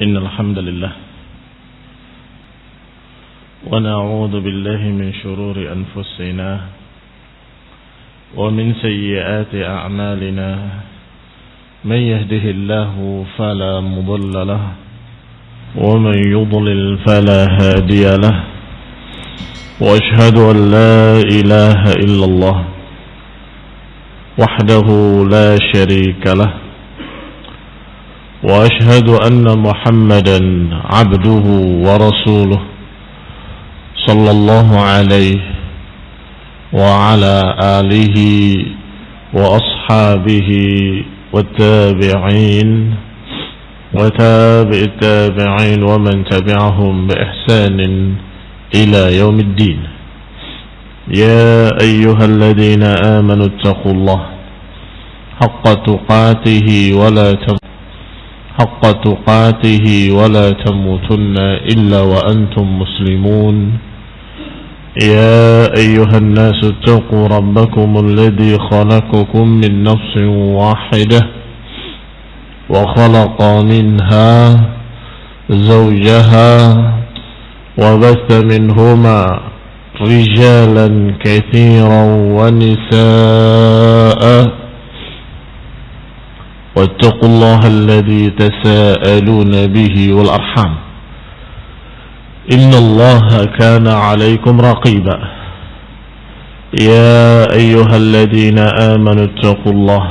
إن الحمد لله ونعوذ بالله من شرور أنفسنا ومن سيئات أعمالنا من يهده الله فلا مضل له ومن يضلل فلا هادي له وأشهد أن لا إله إلا الله وحده لا شريك له وأشهد أن محمدا عبده ورسوله صلى الله عليه وعلى آله وأصحابه والتابعين وتابع التابعين ومن تبعهم بإحسان إلى يوم الدين. يا أيها الذين آمنوا اتقوا الله حق تقاته ولا تموتن إلا وأنتم مسلمون. يا أيها الناس اتقوا ربكم الذي خلقكم من نفس واحدة وخلق منها زوجها وبث منهما رجالا كثيرا ونساء واتقوا الله الذي تساءلون به والأرحام إن الله كان عليكم رقيبا. يا أيها الذين آمنوا اتقوا الله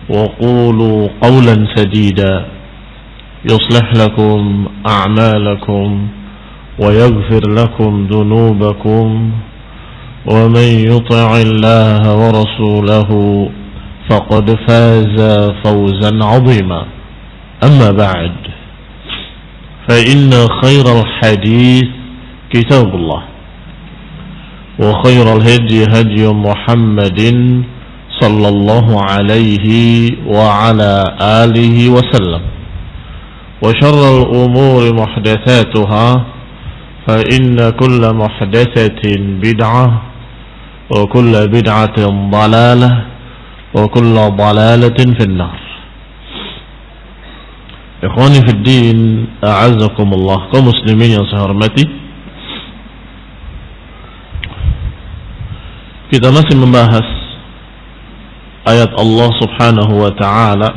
وقولوا قولا سديدا يصلح لكم أعمالكم ويغفر لكم ذنوبكم ومن يطع الله ورسوله فقد فاز فوزا عظيما. أما بعد فإن خير الحديث كتاب الله وخير الهدي هدي محمد صلى الله عليه وعلى آله وسلم وشر الأمور محدثاتها فإن كل محدثة بدعة وكل بدعة ضلالة وكل ضلالة في النار. Ikhwani fi din, a'azzakumullah, kaum muslimin yang saya hormati. Kita masih membahas ayat Allah Subhanahu wa taala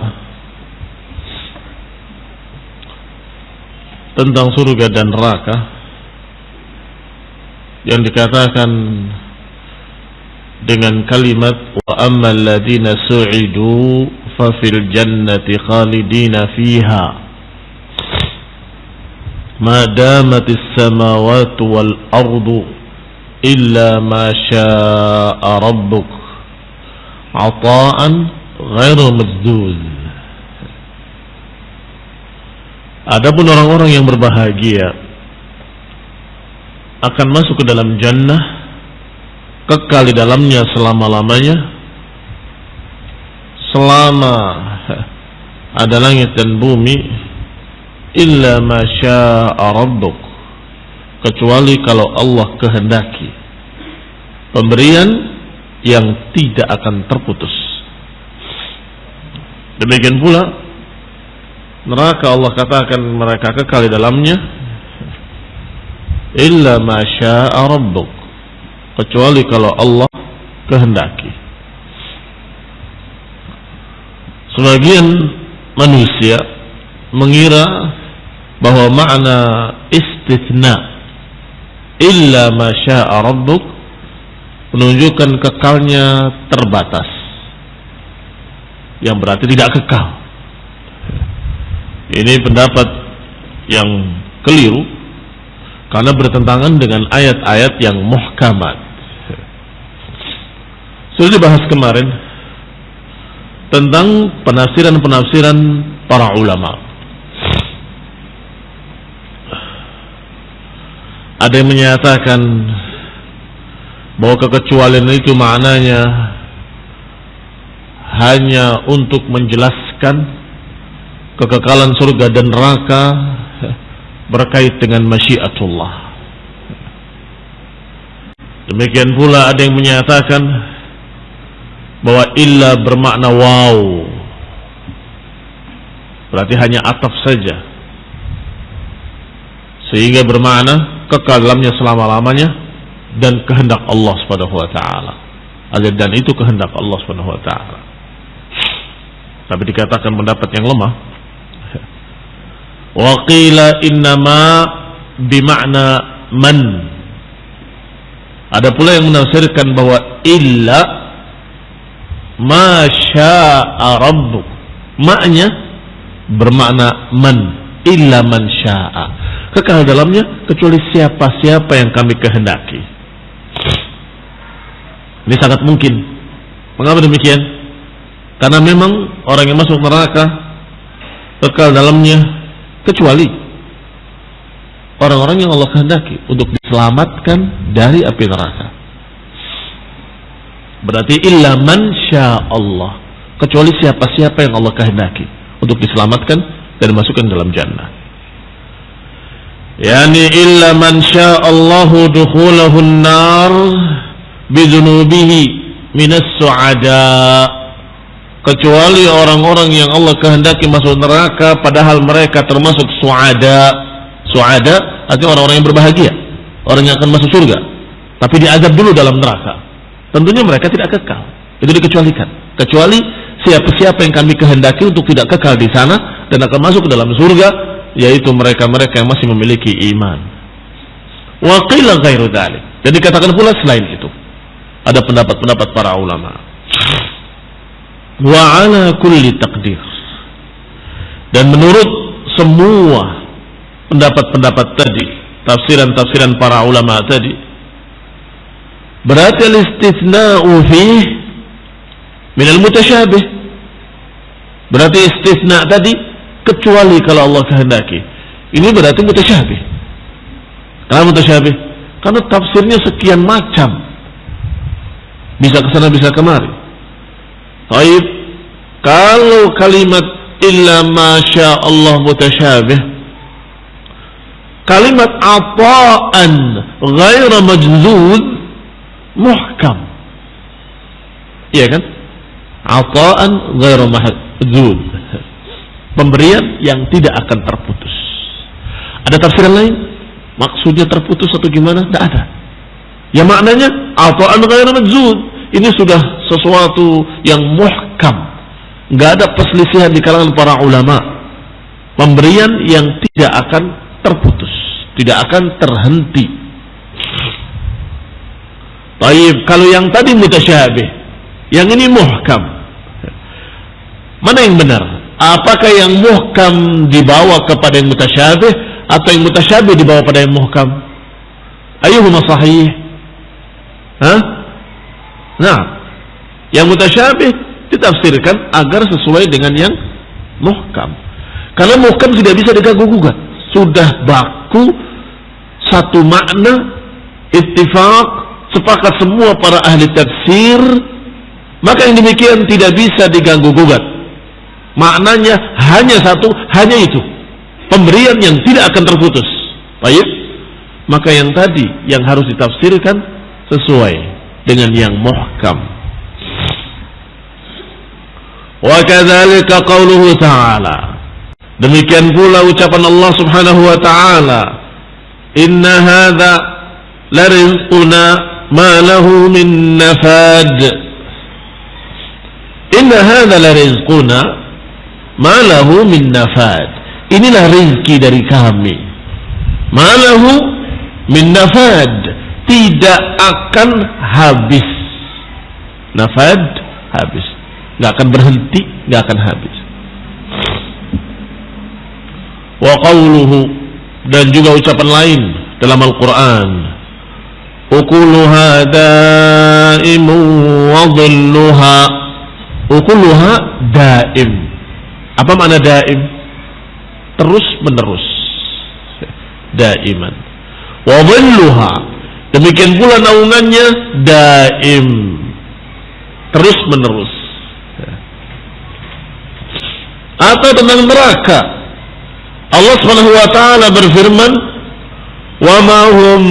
tentang surga dan neraka yang dikatakan dengan kalimat wa ammal ladzina su'idu fa fil jannati khalidina fiha ma damatis samawati wal ardu illa ma syaa rabbuk ata'an ghairu mazdud. Adapun orang-orang yang berbahagia akan masuk ke dalam jannah, kekal di dalamnya selama-lamanya, selama ada langit dan bumi, illa ma syaa rabbuk, kecuali kalau Allah kehendaki, pemberian yang tidak akan terputus. Demikian pula neraka, Allah katakan mereka kekal di dalamnya, illa ma syaa rabbuk, kecuali kalau Allah kehendaki. Sebagian manusia mengira bahwa makna istitsna illa ma syaa rabbuk menunjukkan kekalnya terbatas, yang berarti tidak kekal. Ini pendapat yang keliru karena bertentangan dengan ayat-ayat yang muhkamat. Sudah dibahas kemarin tentang penafsiran-penafsiran para ulama. Ada yang menyatakan bahwa kekecualian itu maknanya hanya untuk menjelaskan kekekalan surga dan neraka berkait dengan masyiatullah. Demikian pula ada yang menyatakan bahwa illa bermakna wow, berarti hanya ataf saja, sehingga bermakna kekal dalamnya selama-lamanya dan kehendak Allah Subhanahu wa taala. Dan itu kehendak Allah Subhanahu wa taala. Tapi dikatakan pendapat yang lemah. Wa qila innama bimakna man. Ada pula yang menafsirkan bahwa illa ma syaa rabbuk. Maknya bermakna man, illa man syaa. Kekal dalamnya kecuali siapa-siapa yang kami kehendaki. Ini sangat mungkin. Mengapa demikian? Karena memang orang yang masuk neraka kekal dalamnya kecuali orang-orang yang Allah kehendaki untuk diselamatkan dari api neraka. Berarti illa man syaa Allah, kecuali siapa-siapa yang Allah kehendaki untuk diselamatkan dan dimasukkan dalam jannah. Yani illa man syaa Allahu dukhulahu an-nar bidunubihi minas su'ada, kecuali orang-orang yang Allah kehendaki masuk neraka padahal mereka termasuk su'ada. Su'ada artinya orang-orang yang berbahagia, orang yang akan masuk surga, tapi diazab dulu dalam neraka. Tentunya mereka tidak kekal, itu dikecualikan. Kecuali siapa-siapa yang kami kehendaki untuk tidak kekal di sana dan akan masuk ke dalam surga, yaitu mereka-mereka yang masih memiliki iman. Wa qila ghairu dzalik. Jadi katakan pula selain itu. Ada pendapat-pendapat para ulama. Wa ala kulli taqdir. Dan menurut semua pendapat-pendapat tadi, tafsiran-tafsiran para ulama tadi, berarti al-istithna'u fih min al-mutasyabih. Berarti istitsna tadi kecuali kalau Allah kehendaki. Ini berarti mutasyabih. Kenapa mutasyabih? Karena tafsirnya sekian macam. Bisa ke sana bisa kemari. Baik, kalau kalimat illa ma syaa Allah mutasyabih, kalimat ata'an ghaira majzud muhkam. Iya kan? Ata'an ghaira majzud, pemberian yang tidak akan terputus. Ada tafsiran lain? Maksudnya terputus atau gimana? Tidak ada. Ya maknanya ata'an ghaira majzud. Ini sudah sesuatu yang muhkam. Nggak ada perselisihan di kalangan para ulama. Pemberian yang tidak akan terputus, tidak akan terhenti. Baik, kalau yang tadi mutasyabih, yang ini muhkam. Mana yang benar? Apakah yang muhkam dibawa kepada yang mutasyabih atau yang mutasyabih dibawa pada yang muhkam? Ayyuhuma sahih? Hah? Nah, yang mutasyabih ditafsirkan agar sesuai dengan yang muhkam. Karena muhkam tidak bisa diganggu-gugat. Sudah baku satu makna, ittifaq, sepakat semua para ahli tafsir, maka yang demikian tidak bisa diganggu-gugat. Maknanya hanya satu, hanya itu. Pemberian yang tidak akan terputus. Baik, maka yang tadi yang harus ditafsirkan sesuai dengan yang muhkam. Wa kadzalika qauluhu ta'ala. Demikian pula ucapan Allah Subhanahu wa taala, "Inna hadza la rizquna ma lahu min nafad." Inna hadza la rizquna ma lahu min nafad. Inilah rezeki dari kami. Ma lahu min nafad. Tidak akan habis. Nafad, habis. Gak akan berhenti, gak akan habis. Wa qawluhu, dan juga ucapan lain dalam Al-Quran, ukuluha daimu wa dhilluha. Ukuluha daim. Apa makna daim? Terus menerus. Daiman. Wa dhilluha, demikian pula naungannya daim, terus menerus. Atau tentang neraka, Allah Subhanahu wa taala berfirman, "Wa ma hum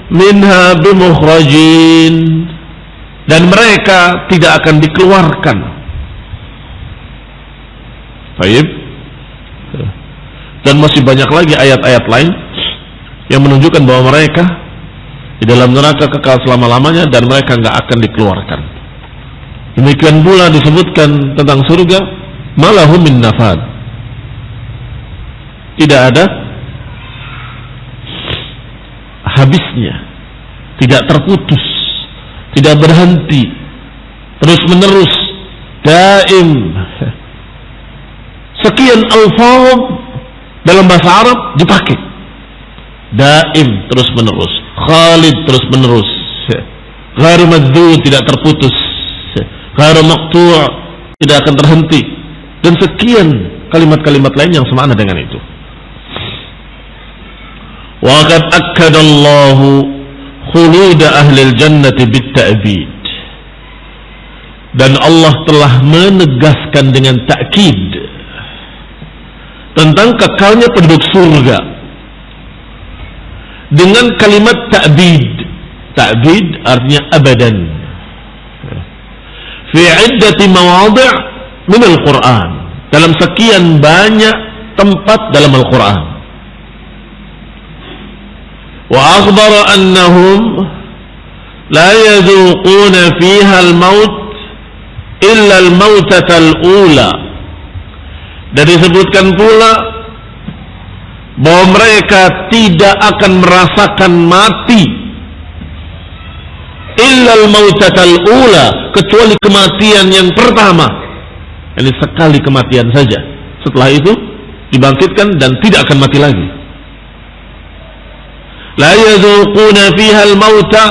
minha bimukhrajin," dan mereka tidak akan dikeluarkan. Baik. Dan masih banyak lagi ayat-ayat lain yang menunjukkan bahwa mereka di dalam neraka kekal selama-lamanya dan mereka nggak akan dikeluarkan. Demikian pula disebutkan tentang surga, malahum min nafad. Tidak ada habisnya, tidak terputus, tidak berhenti, terus menerus, daim. Sekian alfaz dalam bahasa Arab dipakai. Daim, terus menerus, khalid, terus menerus, ghairu madzud, tidak terputus, ghairu maqtu', tidak akan terhenti, dan sekian kalimat-kalimat lain yang semakna dengan itu. Wa qad akkada Allahu khulud ahli al-jannati bit-ta'bid. Dan Allah telah menegaskan dengan takkid tentang kekalnya penduduk surga dengan kalimat ta'bid. Ta'bid artinya abadan. Fi iddati mawadhi' min al-Qur'an, dalam sekian banyak tempat dalam Al-Qur'an. Wa akhbara annahum la yadhuquna fiha al-maut illa al-mautata al-ula. Dan disebutkan pula bahwa mereka tidak akan merasakan mati illa al-mautata al-ula, kecuali kematian yang pertama. Ini sekali kematian saja, setelah itu dibangkitkan dan tidak akan mati lagi. La yadhuquna fiha al-mauta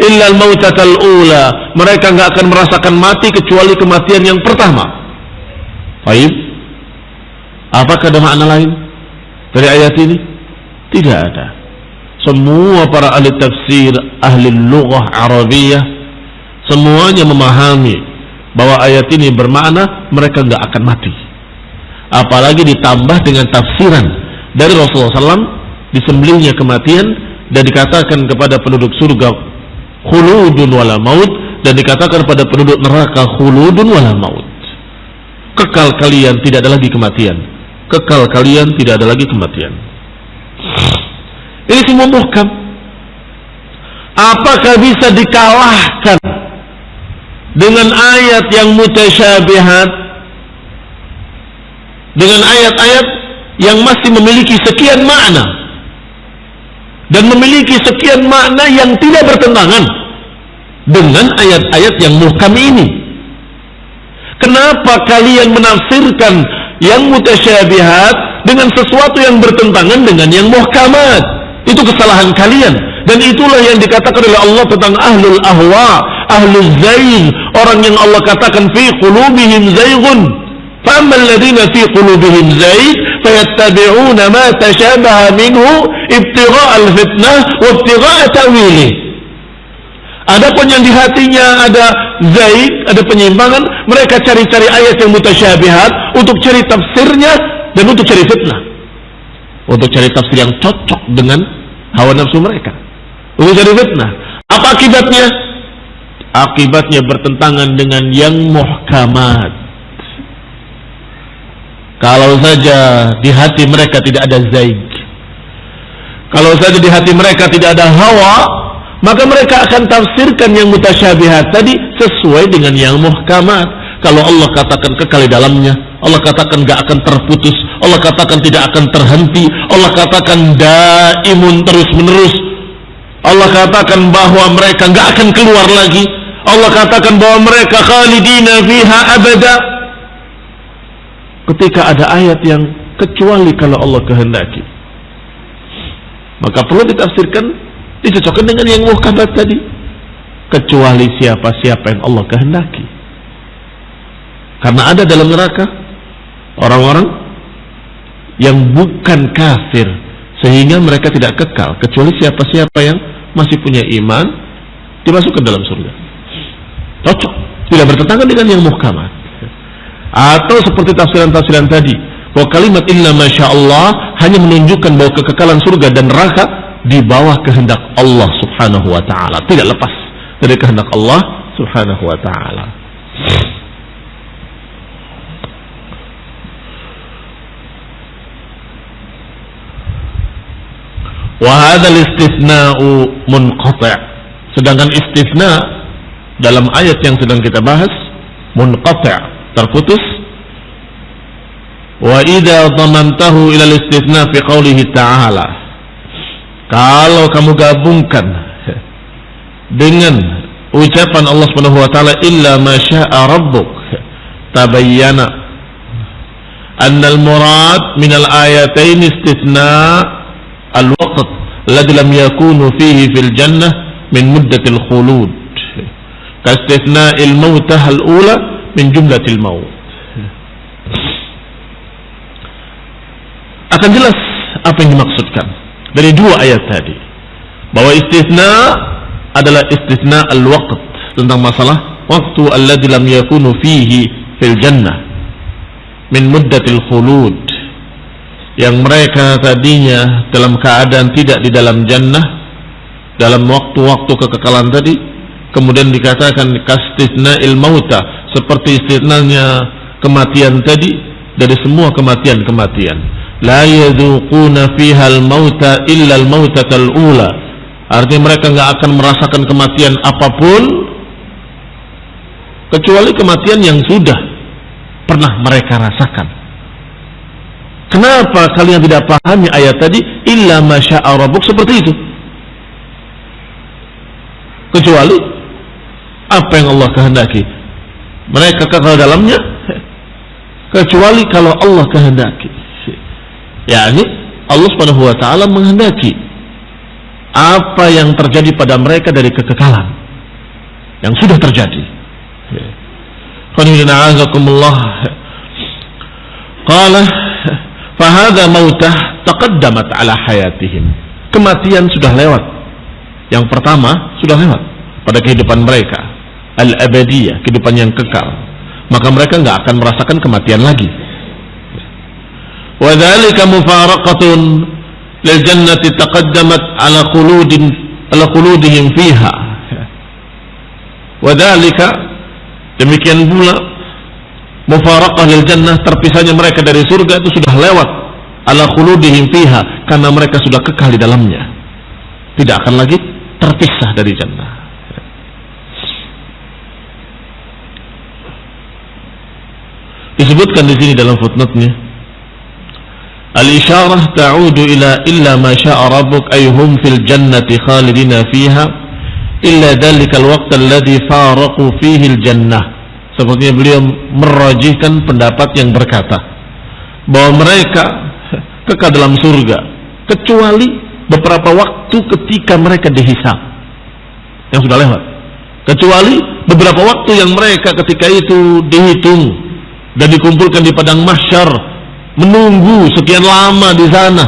illa al-mautata al-ula. Mereka enggak akan merasakan mati kecuali kematian yang pertama. Baik. Apakah ada makna lain dari ayat ini? Tidak ada. Semua para ahli tafsir, ahli lughah Arabiyah, semuanya memahami bahwa ayat ini bermakna mereka enggak akan mati. Apalagi ditambah dengan tafsiran dari Rasulullah SAW, disembelihnya kematian dan dikatakan kepada penduduk surga khuludun wala maut, dan dikatakan pada penduduk neraka khuludun wala maut. Kekal kalian, tidak ada lagi kematian. Kekal kalian, tidak ada lagi kematian. Ini semua muhkam. Apakah bisa dikalahkan dengan ayat yang mutasyabihat, dengan ayat-ayat yang masih memiliki sekian makna dan memiliki sekian makna yang tidak bertentangan dengan ayat-ayat yang muhkam ini? Kenapa kalian menafsirkan yang mutasyabihat dengan sesuatu yang bertentangan dengan yang muhkamat? Itu kesalahan kalian, dan itulah yang dikatakan oleh Allah tentang ahlul ahwa, ahlul zayn, orang yang Allah katakan fi qulubihim zayghun, fa ammal ladzina fi qulubihim zayg fayattabi'una ma tashabaha minhu ibtigha' al-fitnah wa ibtigha' ta'wilih. Adapun yang di hatinya ada zaid, ada penyimpangan, mereka cari-cari ayat yang mutasyabihat untuk cari tafsirnya dan untuk cari fitnah, untuk cari tafsir yang cocok dengan hawa nafsu mereka, untuk cari fitnah. Apa akibatnya? Akibatnya bertentangan dengan yang muhkamat. Kalau saja di hati mereka tidak ada zaid, kalau saja di hati mereka tidak ada hawa, maka mereka akan tafsirkan yang mutasyabihat tadi sesuai dengan yang muhkamat. Kalau Allah katakan kekal di dalamnya, Allah katakan gak akan terputus, Allah katakan tidak akan terhenti, Allah katakan daimun, terus menerus, Allah katakan bahwa mereka gak akan keluar lagi, Allah katakan bahwa mereka khalidina fiha abada. Ketika ada ayat yang kecuali kalau Allah kehendaki, maka perlu ditafsirkan, dicocokkan dengan yang muhkamat tadi. Kecuali siapa-siapa yang Allah kehendaki. Karena ada dalam neraka orang-orang yang bukan kafir, sehingga mereka tidak kekal, kecuali siapa-siapa yang masih punya iman dimasukkan dalam surga. Cocok, tidak bertentangan dengan yang muhkamat. Atau seperti tafsiran-tafsiran tadi, bahwa kalimat inna masyaallah hanya menunjukkan bahwa kekekalan surga dan neraka di bawah kehendak Allah subhanahu wa ta'ala, tidak lepas dari kehendak Allah subhanahu wa ta'ala. Wa hadzal istithna'u munqati'. Sedangkan istitsna dalam ayat yang sedang kita bahas munqati', terputus. Wa idza dhamantahu ila al-istitsna fi qoulihi ta'ala. Kalau kamu gabungkan dengan ucapan Allah Subhanahu wa taala illa ma syaa rabbuk tabayyana anna al-murad min al-ayatain istitsna al-waqt alladhi lam yakunu fihi fil jannah min muddatil khulud ka istithna'il mautah al-ula min jumlatil maut. Akan jelas apa yang dimaksudkan dari dua ayat tadi, bahwa istitsna adalah istitsna al-waqt, tentang masalah waktu alladzi lam yakunu fihi fil jannah min muddatil khulud, yang mereka tadinya dalam keadaan tidak di dalam jannah dalam waktu-waktu kekekalan tadi, kemudian dikatakan kastisna'il mauta, seperti istitsnanya kematian tadi dari semua kematian-kematian. La yadzuquna fiha al-mauta illa al-mautatal ula. Artinya mereka nggak akan merasakan kematian apapun kecuali kematian yang sudah pernah mereka rasakan. Kenapa kalian tidak pahami ayat tadi illa ma syaa rabbuk seperti itu? Kecuali apa yang Allah kehendaki, mereka kekal dalamnya, kecuali kalau Allah kehendaki. yakni Allah Subhanahu wa taala menghendaki apa yang terjadi pada mereka dari kekekalan yang sudah terjadi. Qala fa hadza mautah taqaddamat ala hayatihim. Kematian sudah lewat. Yang pertama sudah lewat pada kehidupan mereka al-abadiyah, kehidupan yang kekal. Maka mereka enggak akan merasakan kematian lagi. Wa dzalika mufaraqatun lil jannati taqaddamat ala khuludihim fiha. Wa dzalika, demikian pula mufaraqah lil jannah, terpisahnya mereka dari surga itu sudah lewat ala khuludihim fiha, karena mereka sudah kekal di dalamnya, tidak akan lagi terpisah dari jannah. Disebutkan di sini dalam footnote-nya, al-isyarah ta'udu ila illa ma syaa rabbuk ay hum fil jannati khalidina fiha illa dzalikal waqt alladhi faraqu fihi al-jannah. Sepertinya beliau merajihkan pendapat yang berkata bahwa mereka kekal dalam surga kecuali beberapa waktu ketika mereka dihisab yang sudah lewat, kecuali beberapa waktu yang mereka ketika itu dihitung dan dikumpulkan di padang mahsyar, menunggu sekian lama di sana,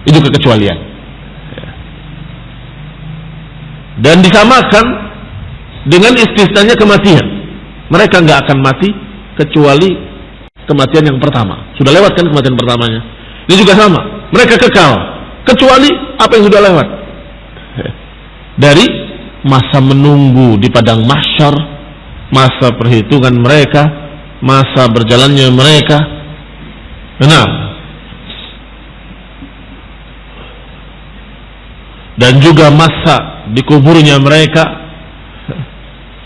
itu kekecualian. Dan disamakan dengan istisnanya kematian. Mereka nggak akan mati kecuali kematian yang pertama. Sudah lewat kan kematian pertamanya. Ini juga sama. Mereka kekal kecuali apa yang sudah lewat. Dari masa menunggu di padang mahsyar, masa perhitungan mereka, masa berjalannya mereka. Benar. Dan juga masa dikuburnya mereka,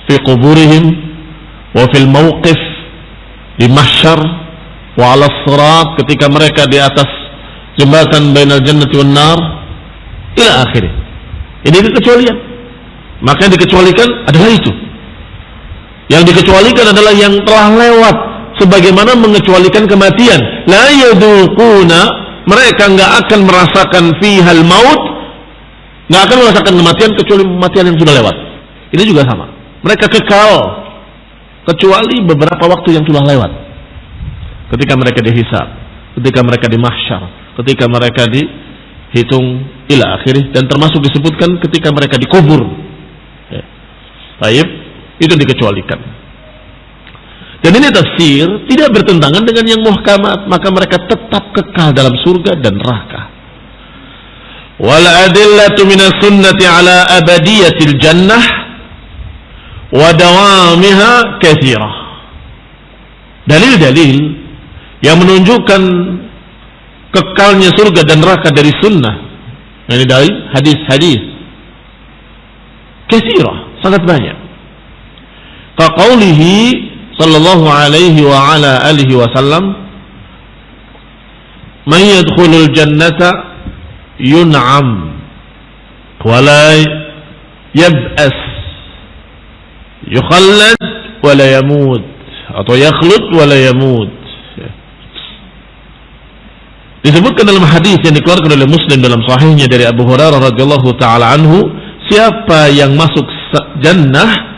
fi kuburihim wa fil mauqif, di mahsyar, wa ala sirat, ketika mereka di atas jembatan bainal jannati wan nar, ila akhirih. Ini kekecualian. Maka yang dikecualikan adalah itu. Yang dikecualikan adalah yang telah lewat, sebagaimana mengecualikan kematian. La yaduquna, mereka enggak akan merasakan fihal maut, enggak akan merasakan kematian kecuali kematian yang sudah lewat. Ini juga sama. Mereka kekal kecuali beberapa waktu yang sudah lewat. Ketika mereka dihisab, ketika mereka di mahsyar, ketika mereka dihitung ila akhirih, dan termasuk disebutkan ketika mereka dikubur. Baik, itu dikecualikan. Dan ini tafsir tidak bertentangan dengan yang muhkamat, maka mereka tetap kekal dalam surga dan neraka. Wal adillatu minas sunnati ala abadiyatil jannah wa dawamiha katsirah. Dalil-dalil yang menunjukkan kekalnya surga dan neraka dari sunnah Ini dari hadis-hadis katsirah, sangat banyak. Kaqaulihi sallallahu alaihi wa ala alihi wasallam, "Man yadkhulul jannata yun'am wa la yab'as, yukhallad wa la yamut," atau yakhlud wa la yamut. Disebutkan dalam hadis yang dikeluarkan oleh Muslim dalam sahihnya dari Abu Hurairah radhiyallahu taala anhu, siapa yang masuk jannah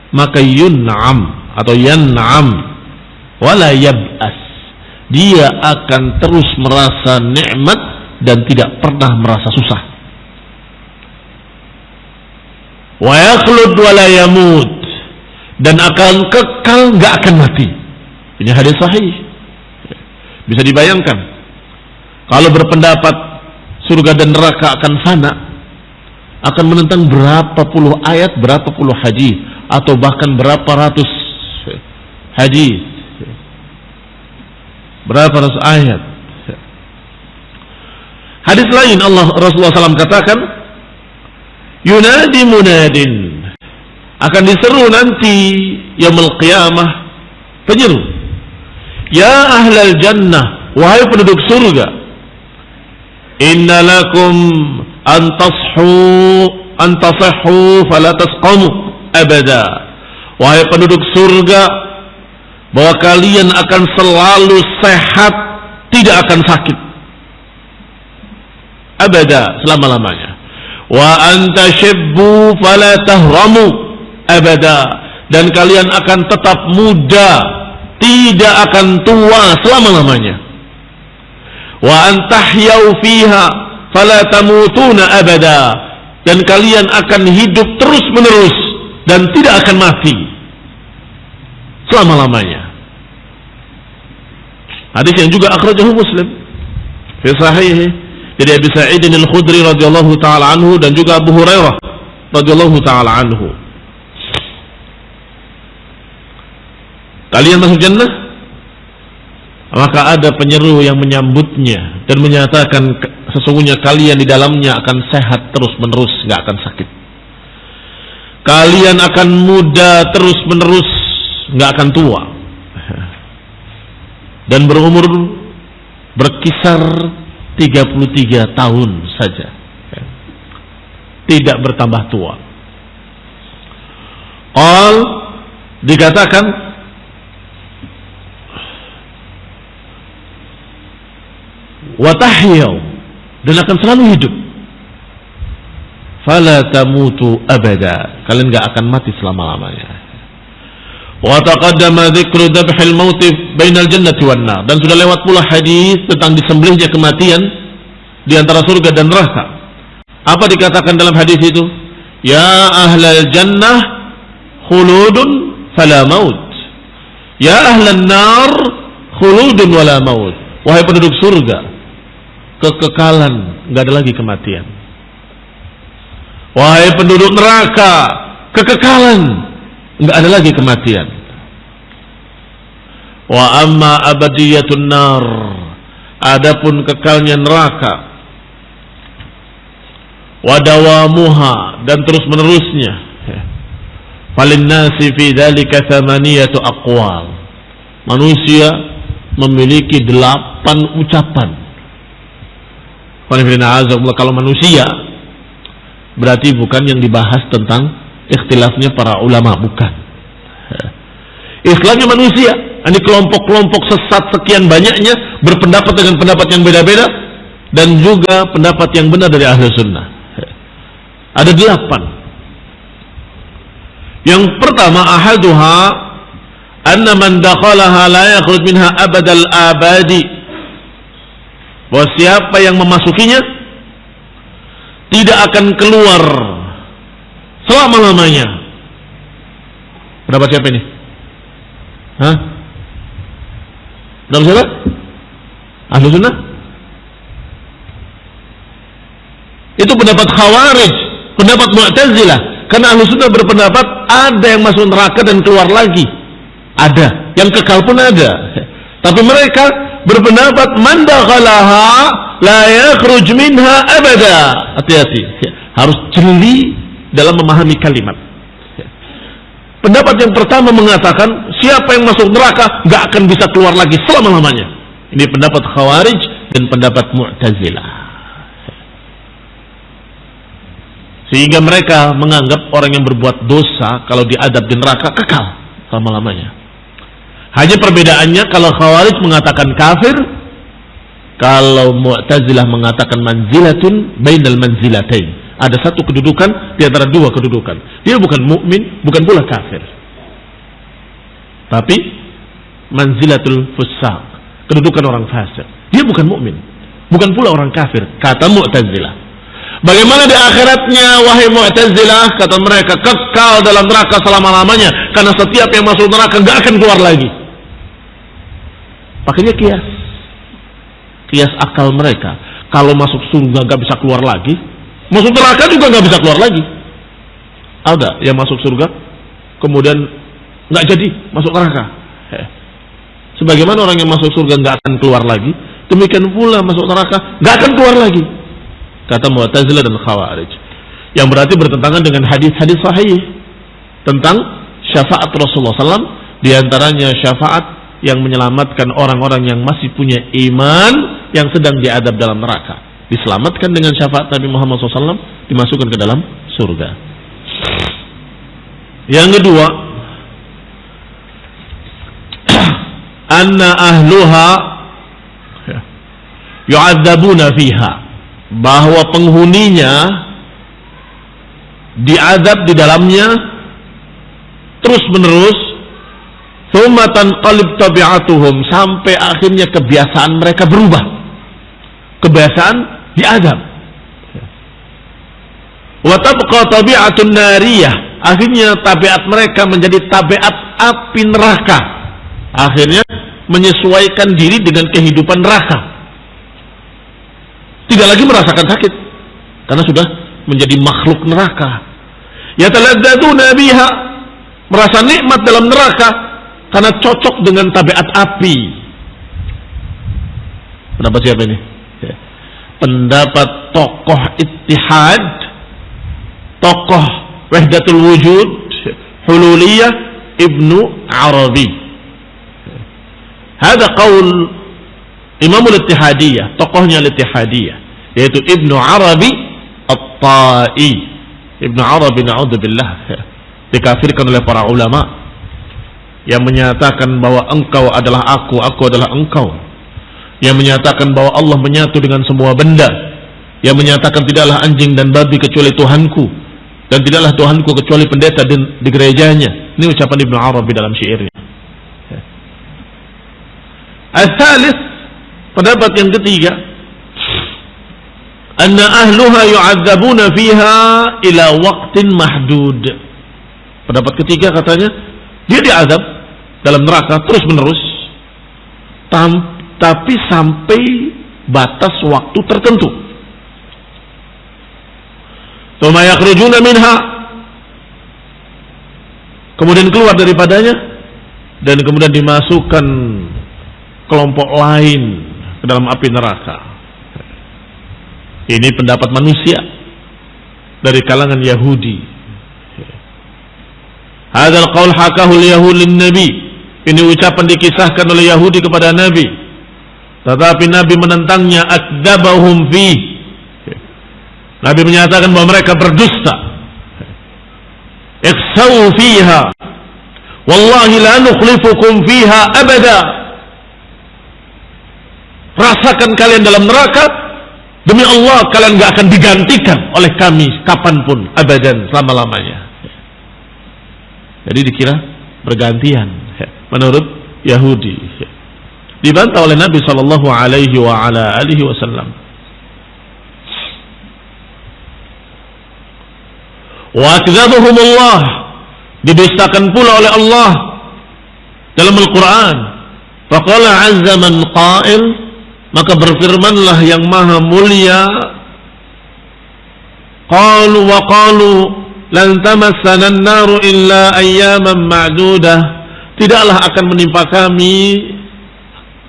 maka yun'am atau yan'am wala yab'as, dia akan terus merasa nikmat dan tidak pernah merasa susah. Wa yakhlud wala yamut, dan akan kekal, nggak akan mati. Ini hadis sahih. Bisa dibayangkan kalau berpendapat surga dan neraka akan fana, akan menentang berapa puluh ayat, berapa puluh hadis, atau bahkan berapa ratus hadis, berapa ratus ayat. Hadis lain Rasulullah SAW katakan, yunadi munadin, akan diseru nanti yaumul qiyamah penyeru, ya ahlal jannah, wahai penduduk surga, inna lakum antasahhu fala tasqamu abada, wahai penduduk surga, bahwa kalian akan selalu sehat, tidak akan sakit abada, selama-lamanya. Wa antashibbu fala tahramu abada, dan kalian akan tetap muda, tidak akan tua selama-lamanya. Wa antahyau fiha fala tamutuna abada, dan kalian akan hidup terus-menerus dan tidak akan mati selama-lamanya. Hadis yang juga akhrajahu Muslim fi sahih dari Abi Sa'id al-Khudri radhiyallahu taala anhu dan juga Abu Hurairah radhiyallahu taala anhu. Kalian masuk jannah, maka ada penyeru yang menyambutnya dan menyatakan sesungguhnya kalian di dalamnya akan sehat terus-menerus, nggak akan sakit. Kalian akan muda terus-menerus, nggak akan tua. Dan berumur berkisar 33 tahun saja, tidak bertambah tua. Dikatakan watahyau, dan akan selalu hidup. Fala tamutu abada, kalian gak akan mati selama-lamanya. Wa taqaddama dzikru dzabhil maut bainal jannati wan nar, dan sudah lewat pula hadis tentang disembelihnya kematian di antara surga dan neraka. Apa dikatakan dalam hadis itu? Ya ahlal jannah khuludun fala maut, ya ahlan nar khuludun wala maut, wahai penduduk surga, kekekalan, nggak ada lagi kematian. Wahai penduduk neraka, kekekalan, nggak ada lagi kematian. Wa amma abadiyatun nar, adapun kekalnya neraka, wa dawamuha, dan terus menerusnya, falin nasi fi dzalika thamaniyatu aqwal, manusia memiliki 8 ucapan. Kalau manusia berarti bukan yang dibahas tentang ikhtilafnya para ulama, bukan. Istilahnya manusia, ini kelompok-kelompok sesat sekian banyaknya, berpendapat dengan pendapat yang beda-beda, dan juga pendapat yang benar dari ahli sunnah. Ada 8. Yang pertama, ahaduha anna man dakhalaha la yakhruj minha abadal abadi, bahwa siapa yang memasukinya tidak akan keluar selama-lamanya. Pendapat siapa ini? Pendapat siapa? Ahlu sunnah? Itu pendapat Khawarij, pendapat Mu'tazilah. Karena ahlu sunnah berpendapat ada yang masuk neraka dan keluar lagi, ada yang kekal pun ada. Tapi mereka berpendapat man dakhalaha la yakhruj minha abada. Hati-hati, harus jeli dalam memahami kalimat. Pendapat yang pertama mengatakan siapa yang masuk neraka nggak akan bisa keluar lagi selama-lamanya. Ini pendapat Khawarij dan pendapat Mu'tazilah. Sehingga mereka menganggap orang yang berbuat dosa kalau diadab di neraka kekal selama-lamanya. Hanya perbedaannya kalau Khawarij mengatakan kafir, kalau Mu'tazilah mengatakan manzilatun bainal manzilatain. Ada satu kedudukan di antara dua kedudukan. Dia bukan mukmin, bukan pula kafir. Tapi manzilatul fusaq, kedudukan orang fasik. Dia bukan mukmin, bukan pula orang kafir, kata Mu'tazilah. Bagaimana di akhiratnya wahai Mu'tazilah? Kata mereka kekal dalam neraka selama-lamanya, karena setiap yang masuk neraka gak akan keluar lagi. Pakainya kias akal mereka. Kalau masuk surga gak bisa keluar lagi, masuk neraka juga gak bisa keluar lagi. Ada yang masuk surga kemudian gak jadi masuk neraka. Sebagaimana orang yang masuk surga gak akan keluar lagi, demikian pula masuk neraka gak akan keluar lagi, kata Mu'tazilah dan Khawarij. Yang berarti bertentangan dengan hadis-hadis sahih tentang syafaat Rasulullah SAW. Di antaranya syafaat yang menyelamatkan orang-orang yang masih punya iman yang sedang diadab dalam neraka, diselamatkan dengan syafaat Nabi Muhammad SAW, dimasukkan ke dalam surga. Yang kedua, anna ahluha yu'adzabuna fiha, bahwa penghuninya diadab di dalamnya terus menerus, thumma tanqalib tabi'atuhum, sampai akhirnya kebiasaan mereka berubah. Kebiasaan diadab. Wa tabqa tabi'atun nariyah, akhirnya tabiat mereka menjadi tabiat api neraka. Akhirnya menyesuaikan diri dengan kehidupan neraka. Tidak lagi merasakan sakit karena sudah menjadi makhluk neraka. Yataladzadzuna biha, merasa nikmat dalam neraka karena cocok dengan tabiat api. Pendapat siapa ini? Pendapat tokoh Ittihad, tokoh Wahdatul Wujud, Hululiyah, Ibnu Arabi. Hada qaul Imamul Ittihadiyah, tokohnya Ittihadiyah, yaitu Ibnu Arabi At-Tai. Ibnu Arabi, na'udzubillah, dikafirkan oleh para ulama yang menyatakan bahwa engkau adalah aku adalah engkau, yang menyatakan bahwa Allah menyatu dengan semua benda, yang menyatakan tidaklah anjing dan babi kecuali Tuhanku, dan tidaklah Tuhanku kecuali pendeta di gerejanya. Ini ucapan Ibnu Arabi dalam syairnya. Al-thalith, pendapat yang ketiga, anna ahluha yu'adzabuna fiha ila waqtin mahdud. Pendapat ketiga katanya, dia diazab dalam neraka terus menerus, tapi sampai batas waktu tertentu. Tsumma yakhrujuna minha, kemudian keluar daripadanya, dan kemudian dimasukkan kelompok lain ke dalam api neraka. Ini pendapat manusia dari kalangan Yahudi. Hadzal qaul hakahu al-yahud lin-nabi, ini ucapan dikisahkan oleh Yahudi kepada Nabi, tetapi Nabi menentangnya. Adzabahum fi, Nabi menyatakan bahwa mereka berdusta. Ikhsaw fiha, wallahi la nukhlifukum fiha abada, rasakan kalian dalam neraka, demi Allah kalian gak akan digantikan oleh kami kapanpun, abadan, selama-lamanya. Jadi dikira bergantian menurut Yahudi. Dibantah oleh Nabi sallallahu alaihi wa ala alihi wasallam. Wa akdzabuhumullah, didustakan pula oleh Allah dalam Al-Qur'an. Faqala 'azza man qa'il, maka berfirmanlah yang maha mulia, qalu wa qalu lan tamassana an-naru illa ayyaman ma'dudah, tidaklah akan menimpa kami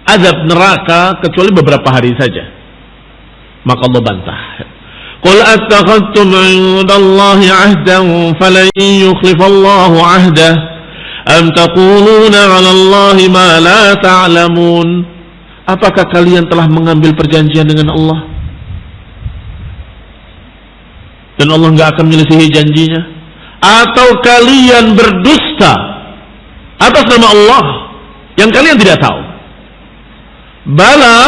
azab neraka kecuali beberapa hari saja. Maka Allah bantah. Qul attakhadtum 'indallahi 'ahdan falan yukhlifallahu 'ahdah am taquluna 'alallahi ma la ta'lamun. Apakah kalian telah mengambil perjanjian dengan Allah dan Allah enggak akan menyelisihi janjinya, atau kalian berdusta atas nama Allah yang kalian tidak tahu? Bala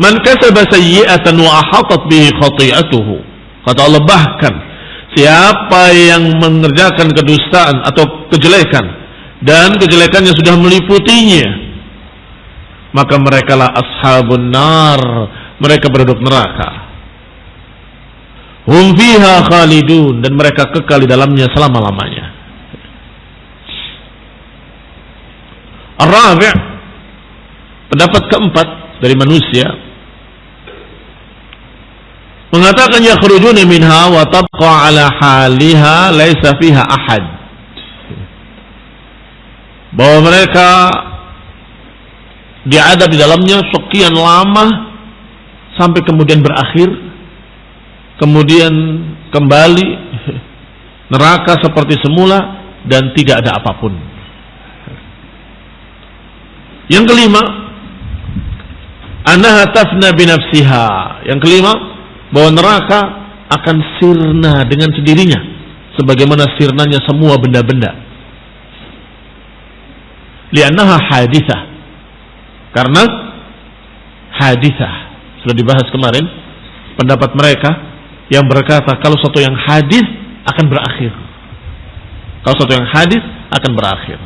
man kasaba sayyi'atan wa ahatat bihi khati'atuhu. Kata Allah, bahkan siapa yang mengerjakan kedustaan atau kejelekan dan kejelekannya sudah meliputinya, maka merekalah ashabun nar, mereka penduduk neraka. Hum fiha khalidun, dan mereka kekal di dalamnya selama-lamanya. Ar-rabi', pendapat keempat dari manusia, mengatakan yakhrujuna minha wa tabqa ala haliha laisa fiha ahad. Bahwa mereka diadab di dalamnya sekian lama sampai kemudian berakhir, kemudian kembali neraka seperti semula dan tidak ada apapun. Yang kelima, annaha tafna binafsiha. Yang kelima, bahwa neraka akan sirna dengan sendirinya, sebagaimana sirnanya semua benda-benda. Li'annaha hadithah, karena hadithah sudah dibahas kemarin. Pendapat mereka yang berkata kalau sesuatu yang hadis akan berakhir, kalau sesuatu yang hadis akan berakhir.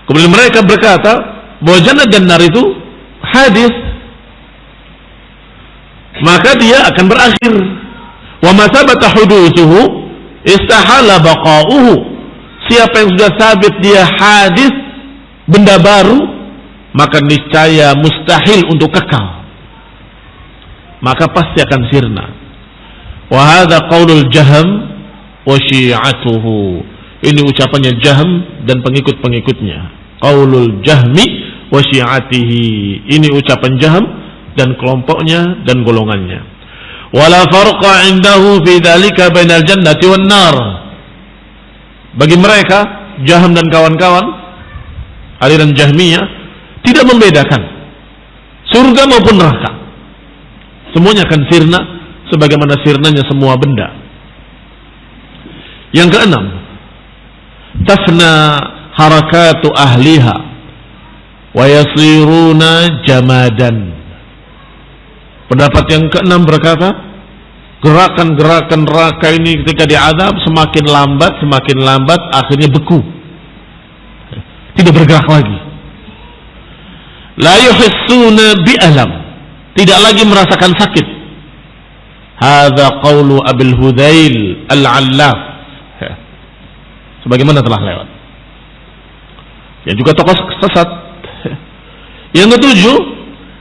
Kemudian mereka berkata bahwa jannah dan nar itu hadis, maka dia akan berakhir. Wa ma sabata hudutsuhu istahala baqa'uhu. Siapa yang sudah sabit dia hadis, benda baru, maka niscaya mustahil untuk kekal, maka pasti akan sirna. Wa hadza qaulul Jahm wa syi'atuhu. Ini ucapannya Jahm dan pengikut-pengikutnya. Qaulul Jahmi wa syi'atihi. Ini ucapan Jahm dan kelompoknya dan golongannya. Wala farqa indahu fi dzalika bainal jannati wan nar. Bagi mereka Jahm dan kawan-kawan aliran Jahmiyah tidak membedakan surga maupun neraka. Semuanya akan sirna sebagaimana sirnanya semua benda. Yang keenam, tafna harakatu ahliha wa yasiruna jamadan. Pendapat yang keenam berkata, gerakan-gerakan neraka ini ketika diazab semakin lambat, akhirnya beku, tidak bergerak lagi. La yuhissuna bi'alam, tidak lagi merasakan sakit. Hadza qaulu Abil Hudzail Al-Allaf, sebagaimana telah lewat. Yang juga tokoh sesat. Yang ketujuh,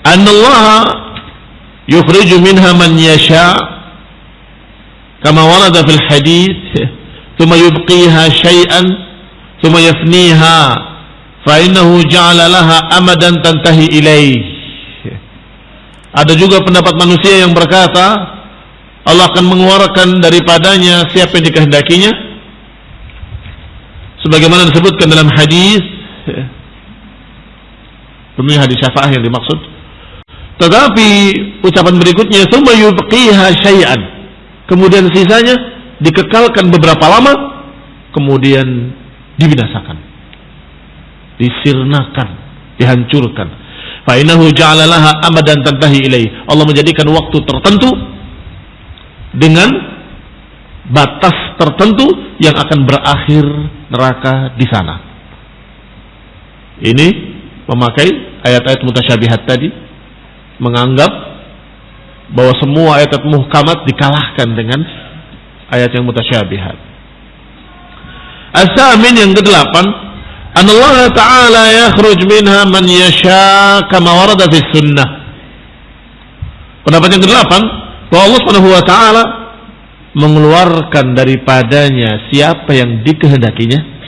annallaha yukhriju minha man yasha kama warada fil hadits, thumma yubqiha syai'an thumma yafniha fa innahu ja'ala laha amadan tantahi ilaih. Ada juga pendapat manusia yang berkata Allah akan mengeluarkan daripadanya siapa yang dikehendakinya, sebagaimana disebutkan dalam hadis, tentunya hadis syafaah yang dimaksud. Tetapi ucapan berikutnya, tsumma yubqiha syai'an, kemudian sisanya dikekalkan beberapa lama, kemudian dibinasakan, disirnakan, dihancurkan. Fa innahu ja'ala laha amadan tantahi ilaih. Allah menjadikan waktu tertentu dengan batas tertentu yang akan berakhir neraka di sana. Ini memakai ayat-ayat mutasyabihat tadi, menganggap bahwa semua ayat muhkamat dikalahkan dengan ayat yang mutasyabihat. As-samin, yang kedelapan, Allah Ta'ala yakhruj minha man yasha kama warada fi sunnah. Pendapat yang kedelapan, bahwa Allah Subhanahu wa Ta'ala mengeluarkan daripadanya siapa yang dikehendakinya,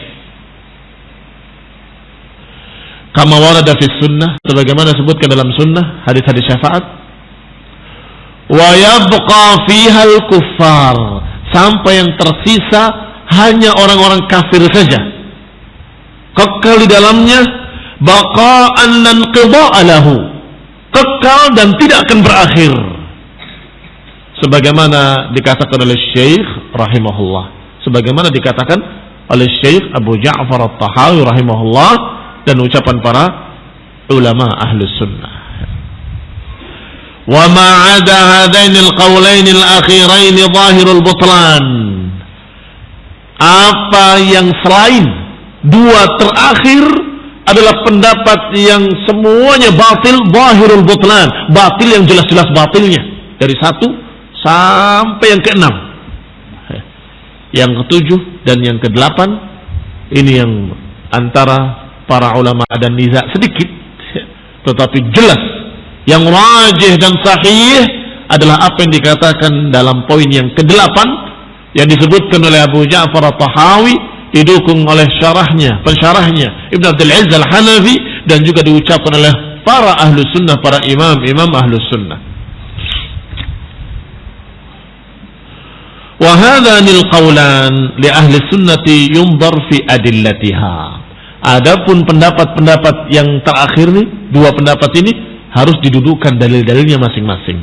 kama warada fi sunnah, sebagaimana disebutkan dalam sunnah, hadis-hadis syafaat. wa yabqa fiha al-kuffar, sampai yang tersisa hanya orang-orang kafir saja, kekal di dalamnya, baqa'an lan qida'a lahu, kekal dan tidak akan berakhir, sebagaimana dikatakan oleh Syekh rahimahullah, sebagaimana dikatakan oleh Syekh Abu Ja'far At-Tahawi rahimahullah, dan ucapan para ulama ahlus sunnah. Wa ma 'ada hadainil qaulainil akhirain zahirul butlan, apa yang selain dua terakhir adalah pendapat yang semuanya batil, zahirul butlan, batil yang jelas-jelas batilnya, dari 1 sampai yang ke-6. Yang ke-7 dan yang ke-8 ini yang antara para ulama ada niza sedikit, tetapi jelas yang rajih dan sahih adalah apa yang dikatakan dalam poin yang ke-8 yang disebutkan oleh Abu Ja'far At-Tahawi, didukung oleh pensyarahnya Ibn Abdul Aziz Al-Hanafi, dan juga diucapkan oleh para ahlu sunnah, para imam ahlu sunnah. Wa hadhanil qawlan li ahli sunnati yunzar fi adillatiha. Adapun pendapat-pendapat yang terakhir nih, dua pendapat ini harus didudukan dalil-dalilnya masing-masing.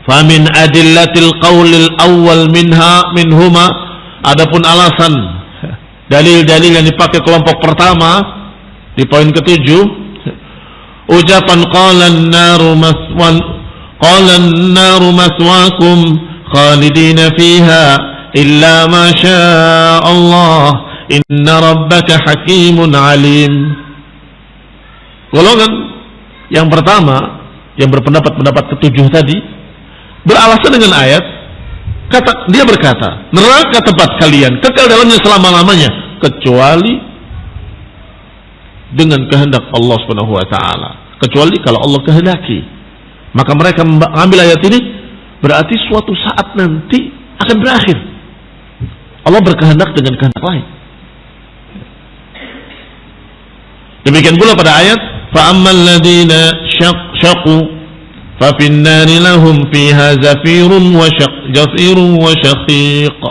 Fa min adillatil qawlil awwal minhuma, adapun alasan dalil-dalil yang dipakai kelompok pertama di poin ke-7, ucapan qala an-naru maswakum khalidina fiha illa ma syaa Allah inna rabbaka hakimun alim. Golongan yang pertama yang berpendapat ke-7 tadi beralasan dengan ayat, dia berkata, neraka tempat kalian kekal dalamnya selama-lamanya kecuali dengan kehendak Allah Subhanahu wa taala, kecuali kalau Allah kehendaki. Maka mereka mengambil ayat ini berarti suatu saat nanti akan berakhir. Allah berkehendak dengan kehendak lain. Demikian pula pada ayat fa ammal ladzina syaqu fa fin nari lahum fiha zafirun wa syaqiq.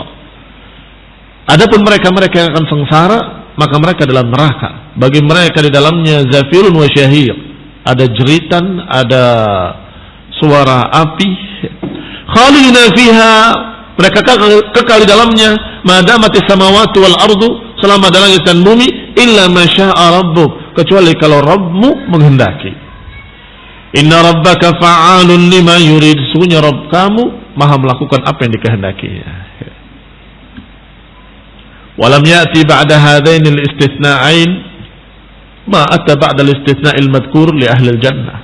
Adapun mereka-mereka yang akan sengsara, maka mereka dalam neraka. Bagi mereka di dalamnya zafirun wa syahiq, ada jeritan, ada suara api. Khalidina fiha, mereka kekal di dalamnya, madamatis samawati wal ardu, selama ada langit dan bumi, illa ma syaa rabbuk, kecuali kalau Rabbmu menghendaki. Inna rabbaka fa'alun lima yurid, sungguhnya Rabb kamu maha melakukan apa yang dikehendaki. Walam ya'ti ba'da hadainil istithna'ain ma atta ba'da al-istithna'il madhkur li ahli al-jannah.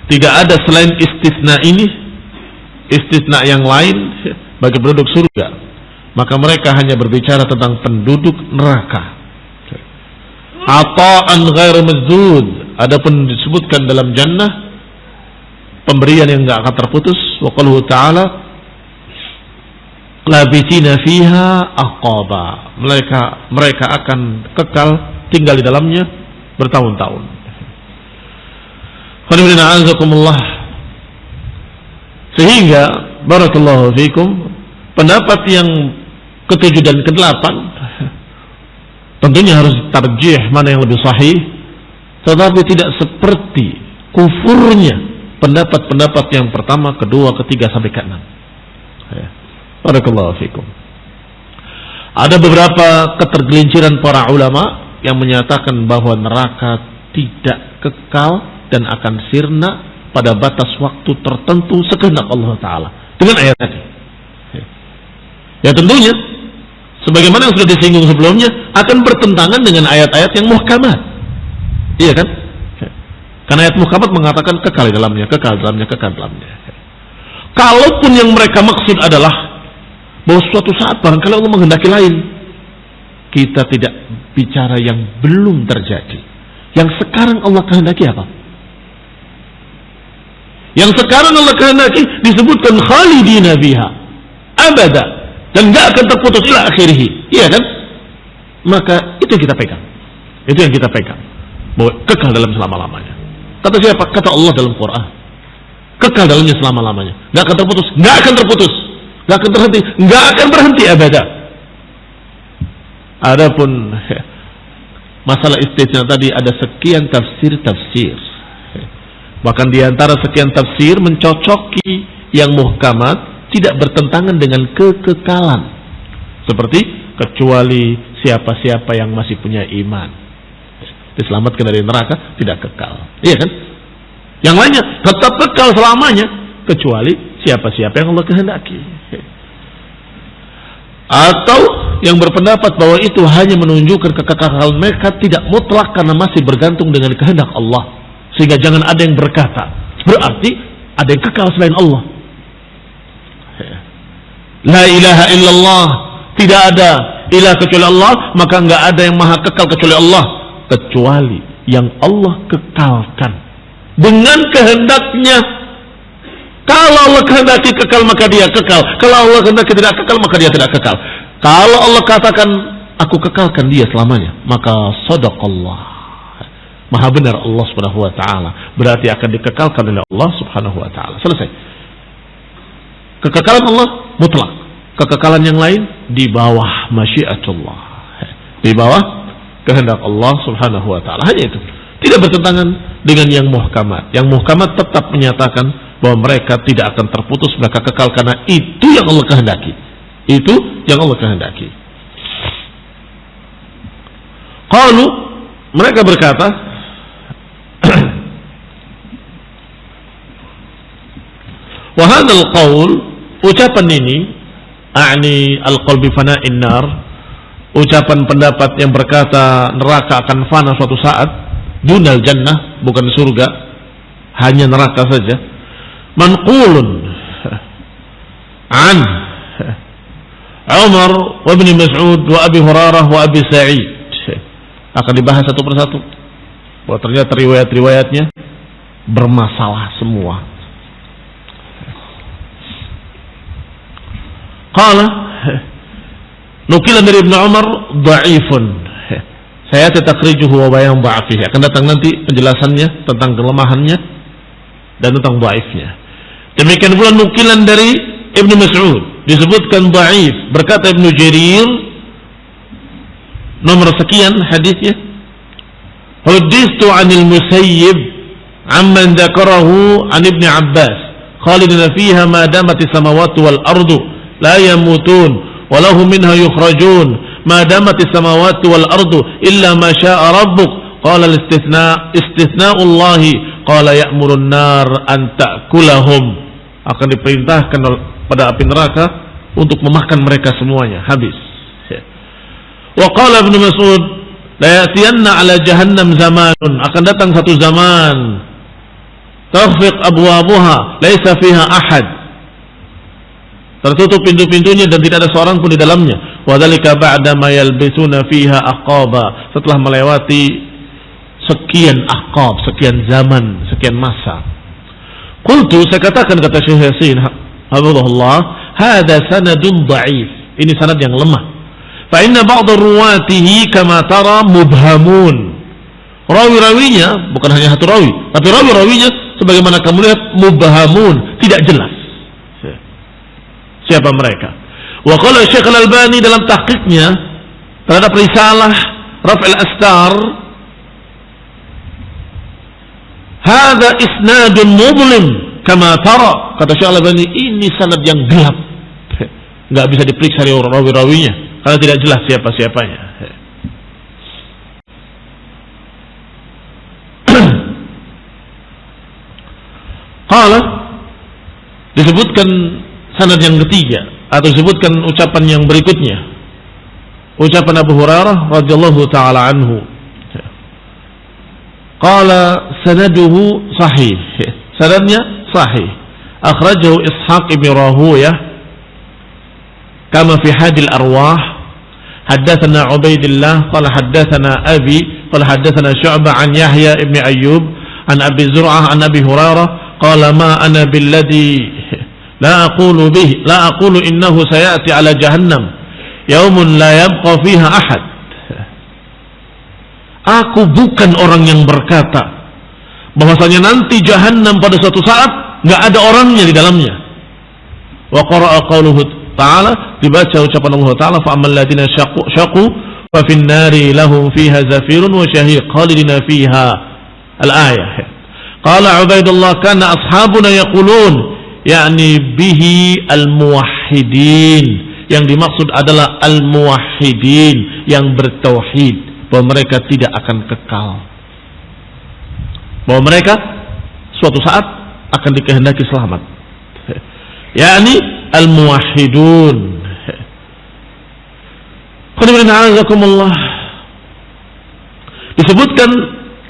Tidak ada selain istitsna ini, istitsna yang lain bagi penduduk surga. Maka mereka hanya berbicara tentang penduduk neraka. Ata'an ghairu mazdud, adapun disebutkan dalam jannah pemberian yang enggak akan terputus. Wa qaluhu ta'ala labithina fiha aqaba, mereka akan kekal tinggal di dalamnya bertahun-tahun. Sehingga barakallahu fikum, pendapat yang ke-7 dan ke-8 tentunya harus tarjih mana yang lebih sahih, tetapi tidak seperti kufurnya pendapat-pendapat yang pertama, kedua, ketiga sampai ke-6. Barakallahu fikum. Ada beberapa ketergelinciran para ulama yang menyatakan bahwa neraka tidak kekal dan akan sirna pada batas waktu tertentu sekehendak Allah Ta'ala dengan ayat tadi. Ya tentunya sebagaimana yang sudah disinggung sebelumnya akan bertentangan dengan ayat-ayat yang muhkamat. Iya kan? Karena ayat muhkamat mengatakan kekal di dalamnya, kekal di dalamnya, kekal di dalamnya. Kalaupun yang mereka maksud adalah bahwa suatu saat barangkali Allah menghendaki lain, kita tidak bicara yang belum terjadi. Yang sekarang Allah kehendaki apa? Yang sekarang Allah kehendaki disebutkan khalidina biha abada, dan gak akan terputus ila akhirih. Iya kan? Maka itu yang kita pegang. Itu yang kita pegang, bahwa kekal dalam selama-lamanya. Kata siapa? Kata Allah dalam Quran. kekal dalamnya selama-lamanya, nggak akan terputus, nggak akan terputus, nggak akan terhenti, nggak akan berhenti abada. Adapun masalah istisna tadi ada sekian tafsir. Bahkan di antara sekian tafsir mencocoki yang muhkamat tidak bertentangan dengan kekekalan. Seperti kecuali siapa-siapa yang masih punya iman diselamatkan dari neraka, tidak kekal. Iya kan? Yang lainnya tetap kekal selamanya kecuali siapa-siapa yang Allah kehendaki. Atau yang berpendapat bahwa itu hanya menunjukkan kekekalan mereka tidak mutlak karena masih bergantung dengan kehendak Allah. Sehingga jangan ada yang berkata berarti ada yang kekal selain Allah. La ilaha illallah, tidak ada ilah kecuali Allah, maka enggak ada yang maha kekal kecuali Allah, kecuali yang Allah kekalkan dengan kehendaknya. Kalau Allah kehendaki kekal maka dia kekal, kalau Allah kehendaki tidak kekal maka dia tidak kekal. Kalau Allah katakan aku kekalkan dia selamanya, maka shadaqallah, maha benar Allah subhanahu wa ta'ala, berarti akan dikekalkan oleh Allah subhanahu wa ta'ala. Selesai. Kekekalan Allah mutlak, kekekalan yang lain di bawah masyiatullah, di bawah kehendak Allah subhanahu wa ta'ala. Hanya itu, tidak bertentangan dengan yang muhkamat. Yang muhkamat tetap menyatakan bahwa mereka tidak akan terputus, mereka kekal karena itu yang Allah kehendaki. Itu yang Allah kehendaki. Qalu, mereka berkata, wa hadzal qaul, ucapan ini, a'ni al-qaul bi fana'in nar, ucapan pendapat yang berkata neraka akan fana suatu saat, dunal jannah, bukan surga, hanya neraka saja. Manqulun an Umar wa Ibn Mas'ud wa Abi Hurairah wa Abi Sa'id. Akan dibahas satu persatu. Bahwa ternyata riwayat-riwayatnya bermasalah semua. Qala, nukilan dari Ibn Umar dha'ifun. Saya tatakrijuhu wa bayan dha'afihi. Akan datang nanti penjelasannya tentang kelemahannya dan tentang dhaifnya. Demikian pula nukilan dari Ibn Mas'ud disebutkan dhaif. Berkata Ibn Jarir nomor sekian hadisnya, hudithu 'anil Musayyib amman dzakarahu 'an Ibn Abbas khalidina fiha ma damati samawati wal ardu la yamutun wa lahum minha yukhrajun ma damati samawati wal ardu illa ma syaa rabbuk qala istithna'u Allah qala ya'murun nar an ta'kulahum, akan diperintahkan pada api neraka untuk memakan mereka semuanya habis. Wa qala Ibn Mas'ud la ya'tiyanna 'ala jahannam zamanun, akan datang satu zaman taghfiq abwabuha laisa fiha ahad, tertutup pintu-pintunya dan tidak ada seorang pun di dalamnya. Wa dzalika ba'da ma yalbisuna fiha aqaba, setelah melewati sekian aqab, sekian zaman, sekian masa. Qultu, saya katakan, kata Syekh Yasin hafizahullah, hadza sanadun dha'if, ini sanad yang lemah. Fa inna ba'd ruwatihi kama tara mubhamun, rawi-rawinya bukan hanya satu rawi, tapi rawi-rawinya sebagaimana kamu lihat mubhamun, tidak jelas siapa mereka. Wa qala Syekh Al-Albani dalam tahqiqnya terhadap risalah Raf'ul Astar, hadza isnadun mudlim kama tara, kata Syekh Al-Albani, ini sanad yang gelap, enggak bisa diperiksa rawi-rawinya karena tidak jelas siapa-siapanya. Qala, disebutkan sanad yang ketiga atau disebutkan ucapan yang berikutnya, ucapan Abu Hurairah radhiyallahu taala anhu. Qala sanaduhu sahih, sanadnya sahih. Akhrajahu Ishaq ibn Rahuyah kama fi Hadil Arwah. Haddatsana Ubaidillah qala haddatsana Abi qala haddatsana Syu'bah an Yahya ibn Ayyub an Abi Zur'ah an Abi Hurairah qala ma ana billadhi la aqulu innahu sayati ala jahannam yaumun la yabqa fiha ahad. Aku bukan orang yang berkata bahwasanya nanti jahannam pada suatu saat nggak ada orangnya di dalamnya. Wa qara'a qauluhu ta'ala, dibaca ucapan Allah Ta'ala, fa ammal ladina syaqu fa fin nari lahum fiha zafirun wa shahiq khalidina fiha. Al-ayah. Qala Ubaidullah kana ashabuna yaqulun, yakni bihi al-muwahhidin, yang dimaksud adalah al-muwahhidin, yang bertauhid, bahwa mereka tidak akan kekal, bahwa mereka suatu saat akan dikehendaki selamat, yakni al-muwahhidun. Disebutkan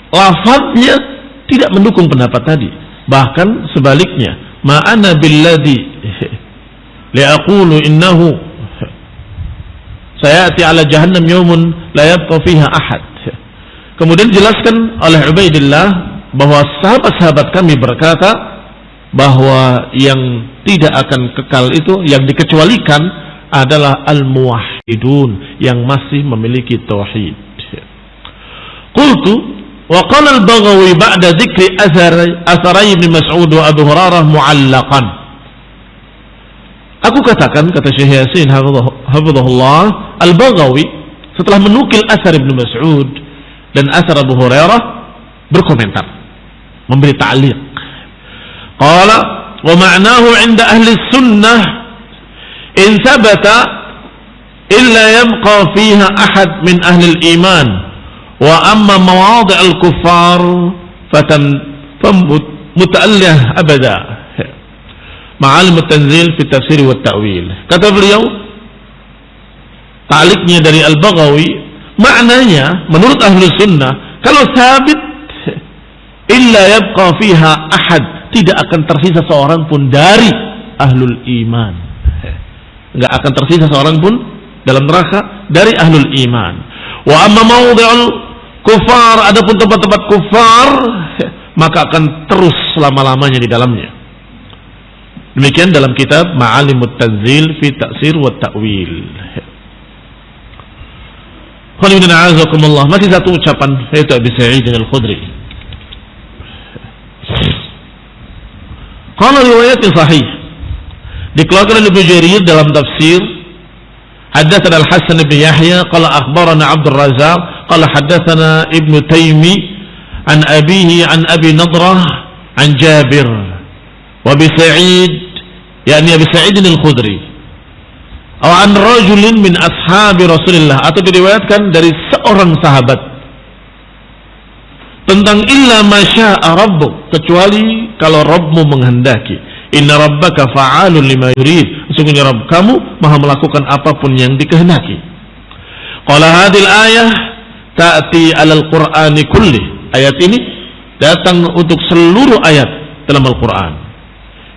lafadznya tidak mendukung pendapat tadi, bahkan sebaliknya, ma'ana billadhi li'aqulu innahu sayati ala jahannam yawmun la yabqa fiha ahad. Kemudian dijelaskan oleh Ubaidillah bahwa sahabat-sahabat kami berkata bahwa yang tidak akan kekal itu, yang dikecualikan adalah al-muwahhidun, yang masih memiliki tauhid. Qultu wa qala al-Baghawi ba'da dzikri athari Ibnu Mas'ud wa Abu Hurairah mu'allaqan. Aku katakan, kata Syekh Yasin hafizahullah, Al-Baghawi setelah menukil asar Ibnu Mas'ud dan asar Abu Hurairah berkomentar, memberi ta'liq. Qala wa ma'nahu 'inda ahli sunnah in thabata illa yabqa fiha ahad min ahli al-iman wa amma mawadi' al-kuffar famuta'allih abada. Ma'alim at-tanzil fi tafsir wa ta'wil. Kata beliau, ta'liqnya dari Al-Baghawi, maknanya menurut ahli sunnah, kalau sabit illa yabqa fiha ahad, tidak akan tersisa seorang pun dari ahlul iman, enggak akan tersisa seorang pun dalam neraka dari ahlul iman. Wa amma mawdi'ul kufar, adapun tempat-tempat kufar, maka akan terus selama-lamanya di dalamnya. Demikian dalam kitab Ma'alimut Tanzil fi Ta'sir wa Ta'wil. Masih satu ucapan, yaitu Abi Sa'id Al-Khudri. Qala riwayat sahih, dikeluarkan oleh Ibnu Jarir dalam tafsir, haddatsana Al-Hasan bin Yahya qala akhbarana Abdul Razzaq qala haddatsana Ibnu Taymi an abihi an Abi Nadrah an Jabir wa Abi Sa'id, yakni Abi Sa'id Al-Khudri, atau an rajulin min ashabi Rasulillah, atau diriwayatkan dari seorang sahabat tentang illa ma syaa rabbuk, kecuali kalau Rabbmu menghendaki. Inna rabbaka fa'alun lima yurid, sesungguhnya Rabb kamu maha melakukan apapun yang dikehendaki. Qala hadhil ayah ta'ti 'alal Qur'ani kulli, ayat ini datang untuk seluruh ayat dalam Al-Qur'an.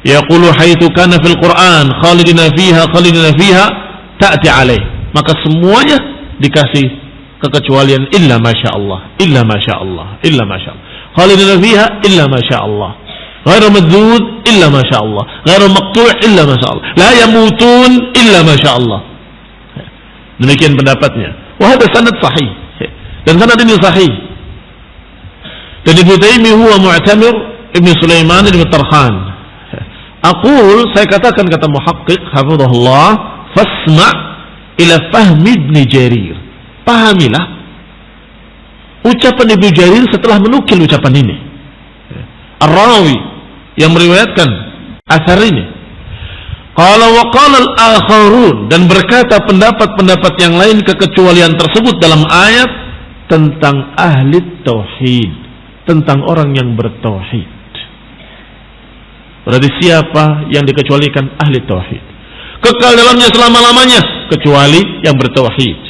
Yaqulu haitsu kana fil Qur'an khalidina fiha ta'ti 'alaih, maka semuanya dikasih kekecualian illa masyaallah, illa masyaallah, illa masyaallah. Khalidina fiha illa masyaallah, ghairu madud illa masyaallah, ghairu maqtu' illa masyaallah, la yamutun illa masyaallah. Demikian pendapatnya. Wa hadha sanad sahih, dan sanad ini sahih. Dan Ibnu Taimiyah huwa Mu'tamir Ibnu Sulaiman Ibnu Tarkhan. Aqul, saya katakan, kata muhaqqiq hafizahullah, fasma' ila fahmi Ibn Jarir, pahamilah ucapan Ibnu Jarir setelah menukil ucapan ini. Ar-rawi yang meriwayatkan asar ini, qala wa qala al-akharun, dan berkata pendapat-pendapat yang lain kekecualian tersebut dalam ayat tentang ahli tauhid, tentang orang yang bertauhid. Berarti siapa yang dikecualikan? Ahli tauhid. Kekal dalamnya selama-lamanya kecuali yang bertauhid.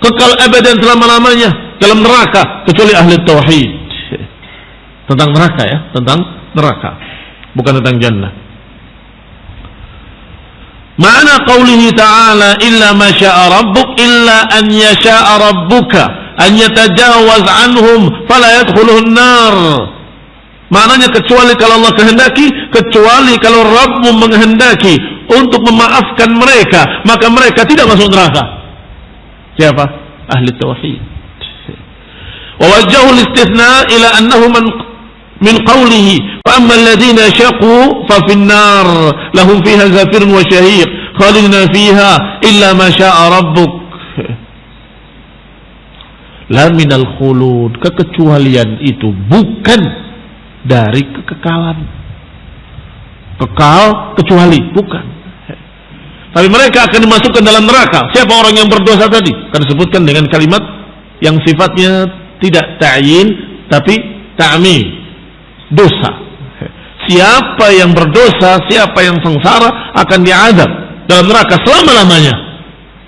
Kekal abadan selama-lamanya dalam neraka kecuali ahli tauhid. Tentang neraka ya, tentang neraka, bukan tentang jannah. Ma'na qaulihi ta'ala illa ma syaa rabbuk illa an yasha'a rabbuka an yatajawaz anhum fala yadkhuluhun nar. Maknanya kecuali kalau Allah kehendaki, kecuali kalau Rabbmu menghendaki untuk memaafkan mereka, maka mereka tidak masuk neraka. Siapa? Ahli tauhid. Wa wajjahul istitsna ila annahu man min qawlihi fa ammal ladzina syaqu fa finnar lahum fiha zafirun wa syahiq khalidina fiha illa ma syaa rabbuk. La minal khulud, kekecualian itu bukan dari kekekalan. Kekal kecuali, bukan. Tapi mereka akan dimasukkan dalam neraka. Siapa orang yang berdosa tadi? Akan disebutkan dengan kalimat yang sifatnya tidak ta'yin tapi ta'mim. Dosa. Siapa yang berdosa, siapa yang sengsara akan diazab dalam neraka selama-lamanya.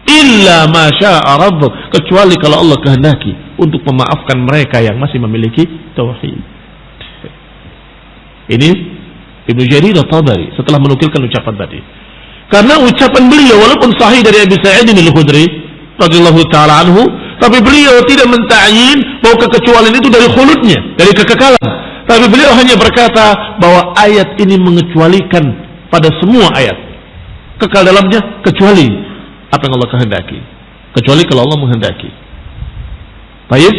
Illa ma syaa rabbuk, kecuali kalau Allah kehendaki untuk memaafkan mereka yang masih memiliki tauhid. Ini Ibnu Jarir At-Tabari setelah menukilkan ucapan tadi. Karena ucapan beliau walaupun sahih dari Abi Sa'id Al-Khudri radhiyallahu taala anhu, tapi beliau tidak mentakyin bahwa kekecualian itu dari khuludnya, dari kekekalan. Tapi beliau hanya berkata bahwa ayat ini mengecualikan pada semua ayat. Kekal dalamnya kecuali apa yang Allah kehendaki, kecuali kalau Allah menghendaki. Baik,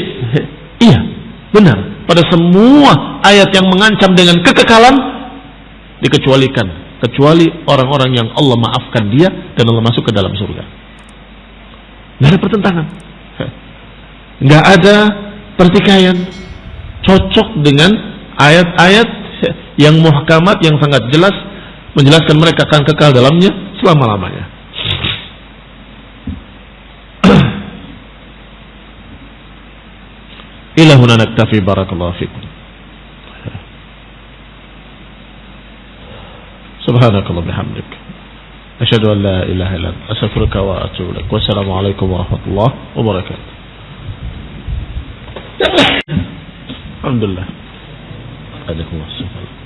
iya, benar. Pada semua ayat yang mengancam dengan kekekalan dikecualikan, kecuali orang-orang yang Allah maafkan dia dan Allah masuk ke dalam surga. Nggak ada pertentangan, nggak ada pertikaian, cocok dengan ayat-ayat yang muhkamat yang sangat jelas menjelaskan mereka akan kekal dalamnya selama-lamanya. Ila huna naktafi, barakallahu fikum. Subhanakallah bihamdik, asyhadu an la ilaha illa anta, astaghfiruka wa atubu ilaik. Wassalamu alaikum warahmatullahi wabarakatuh. Alhamdulillah. Adakumullah.